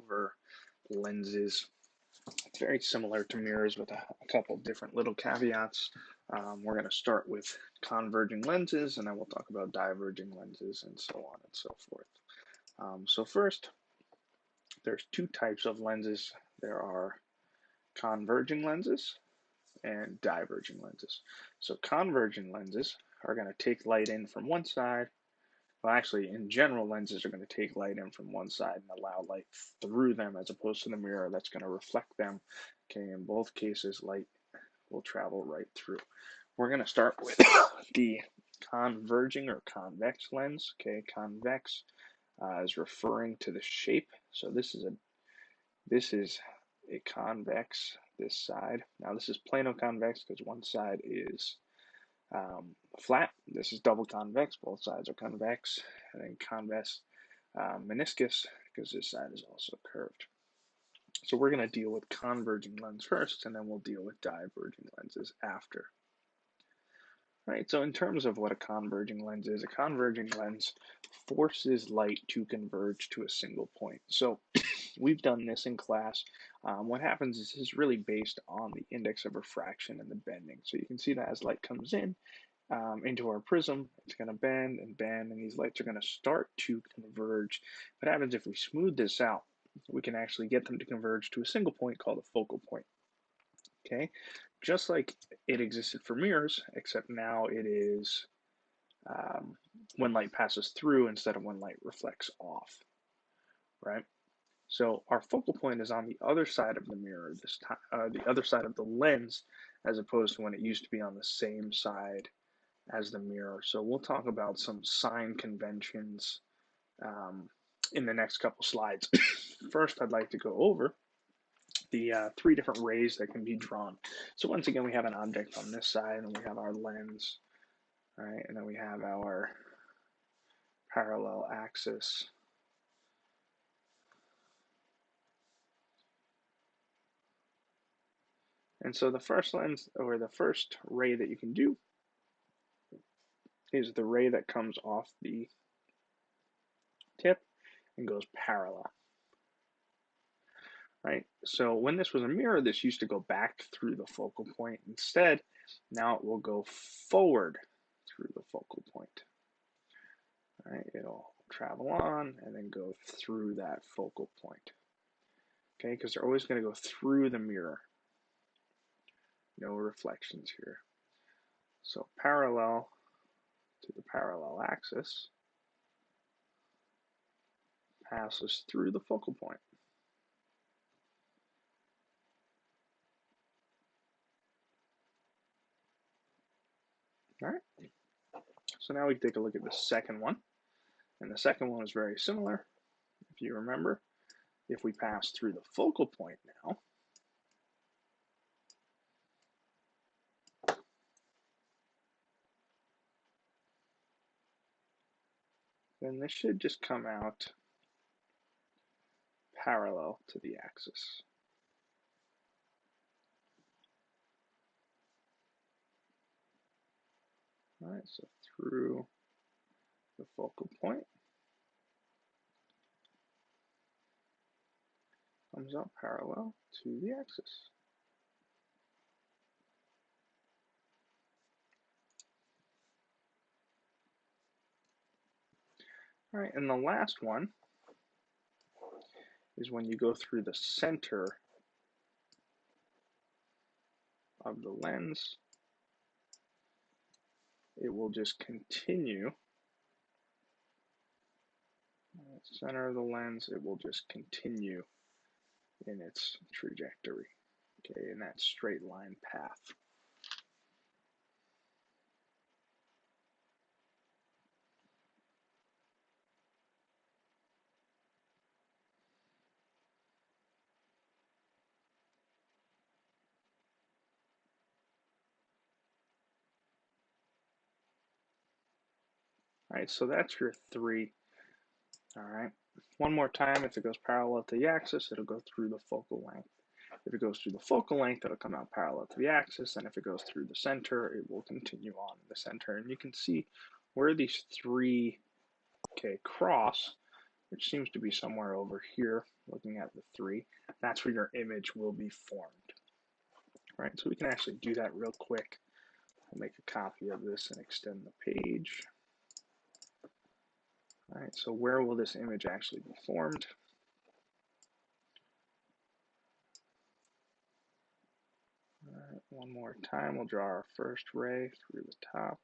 over lenses. It's very similar to mirrors with a couple different little caveats. We're going to start with converging lenses, and then we'll talk about diverging lenses and so on and so forth. So first, there's two types of lenses. There are converging lenses and diverging lenses. So converging lenses are going to take light in from one side. Well, actually, in general, lenses are going to take light in from one side and allow light through them as opposed to the mirror that's going to reflect them. Okay, in both cases, light will travel right through. We're going to start with the converging or convex lens. Okay, convex is referring to the shape. So this is a convex, this side. Now this is plano convex because one side is flat. This is double convex, both sides are convex. And then convex meniscus because this side is also curved. So we're going to deal with converging lens first, and then we'll deal with diverging lenses after. Right, so in terms of what a converging lens is, a converging lens forces light to converge to a single point. So we've done this in class. What happens is this is really based on the index of refraction and the bending. So you can see that as light comes in into our prism, it's going to bend, and these lights are going to start to converge. What happens if we smooth this out? We can actually get them to converge to a single point called a focal point. Okay, just like it existed for mirrors, except now it is when light passes through instead of when light reflects off, right? So our focal point is on the other side of the mirror this time, the other side of the lens, as opposed to when it used to be on the same side as the mirror. So we'll talk about some sign conventions in the next couple slides. First, I'd like to go over the three different rays that can be drawn. So once again, we have an object on this side, and we have our lens, right? And then we have our parallel axis. And so the first lens, or the first ray that you can do, is the ray that comes off the tip and goes parallel. Right? So when this was a mirror, this used to go back through the focal point. Instead, now it will go forward through the focal point. Right? It'll travel on and then go through that focal point. Okay, because they're always going to go through the mirror. No reflections here. So parallel to the parallel axis passes through the focal point. All right. So now we take a look at the second one. And the second one is very similar. If you remember, if we pass through the focal point now, then this should just come out parallel to the axis. All right, so through the focal point, comes out parallel to the axis. All right, and the last one is when you go through the center of the lens, it will just continue. Center of the lens, it will just continue in its trajectory, okay, in that straight line path. All right, so that's your three. All right, one more time. If it goes parallel to the axis, it'll go through the focal length. If it goes through the focal length, it'll come out parallel to the axis, and if it goes through the center, it will continue on the center. And you can see where these three cross, which seems to be somewhere over here. looking at the 3, that's where your image will be formed. All right, so we can actually do that real quick. I'll make a copy of this and extend the page. All right, so where will this image actually be formed? All right, one more time, we'll draw our first ray through the top.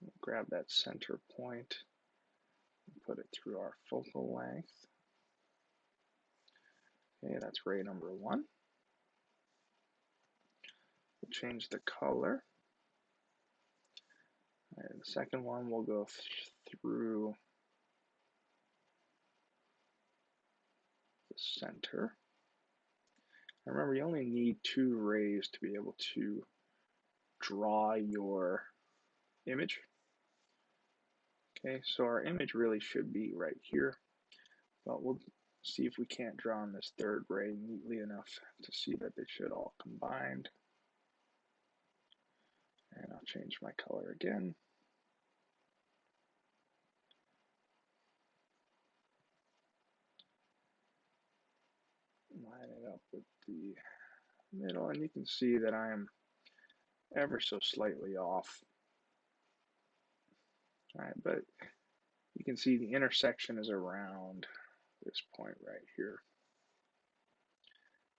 We'll grab that center point and put it through our focal length. Okay, that's ray number 1. We'll change the color. All right, the second one will go through the center. Remember, you only need 2 rays to be able to draw your image. Okay, so our image really should be right here, but we'll see if we can't draw on this third ray neatly enough to see that they should all combined. And I'll change my color again. Line it up with the middle, and you can see that I am ever so slightly off. All right, but you can see the intersection is around this point right here.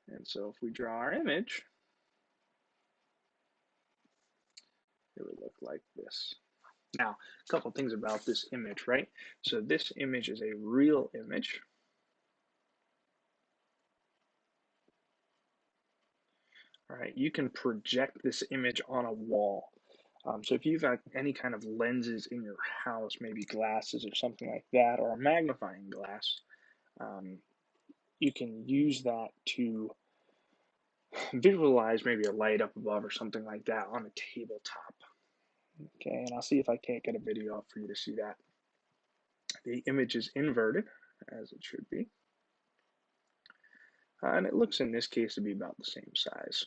And so if we draw our image, it would look like this. Now, a couple things about this image, right? So this image is a real image. All right, you can project this image on a wall. So if you've got any kind of lenses in your house, maybe glasses or something like that, or a magnifying glass, you can use that to visualize maybe a light up above or something like that on a tabletop. Okay, and I'll see if I can't get a video up for you to see that. The image is inverted, as it should be. And it looks in this case to be about the same size.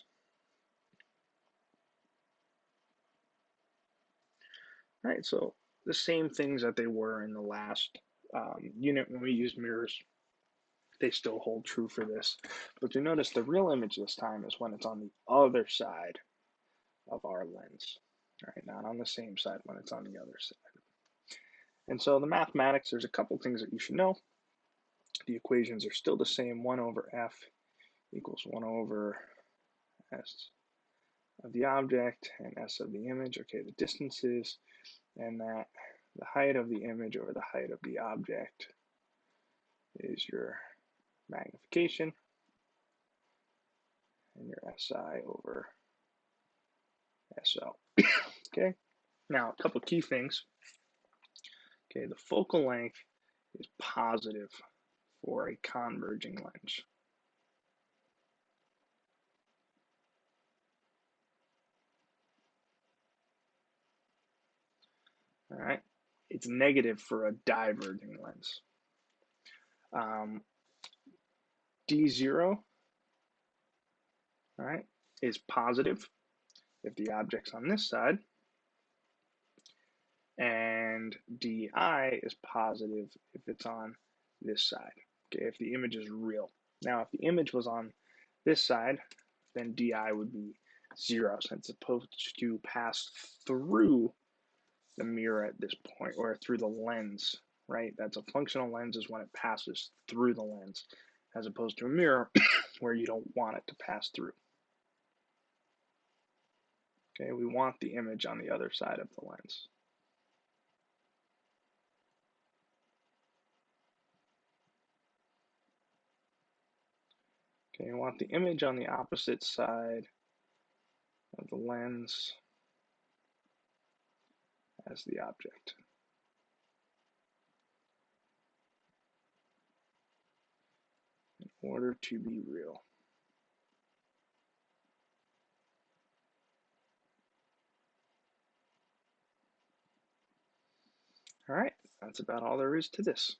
All right, so the same things that they were in the last unit when we used mirrors, they still hold true for this. But you notice the real image this time is when it's on the other side of our lens. All right, not on the same side, when it's on the other side. And so the mathematics, there's a couple things that you should know. The equations are still the same. 1 over f equals 1 over s of the object and s of the image. Okay, the distances, and that the height of the image over the height of the object is your magnification, and your SI over SL. Okay, now a couple key things. Okay, the focal length is positive for a converging lens. All right, it's negative for a diverging lens. D0, all right, is positive if the object's on this side, and DI is positive if it's on this side, okay, if the image is real. Now, if the image was on this side, then DI would be 0, since it's supposed to pass through the mirror at this point, or through the lens, right? That's a functional lens is when it passes through the lens, as opposed to a mirror where you don't want it to pass through. Okay, we want the image on the other side of the lens. Okay, we want the image on the opposite side of the lens as the object. In order to be real. All right, that's about all there is to this.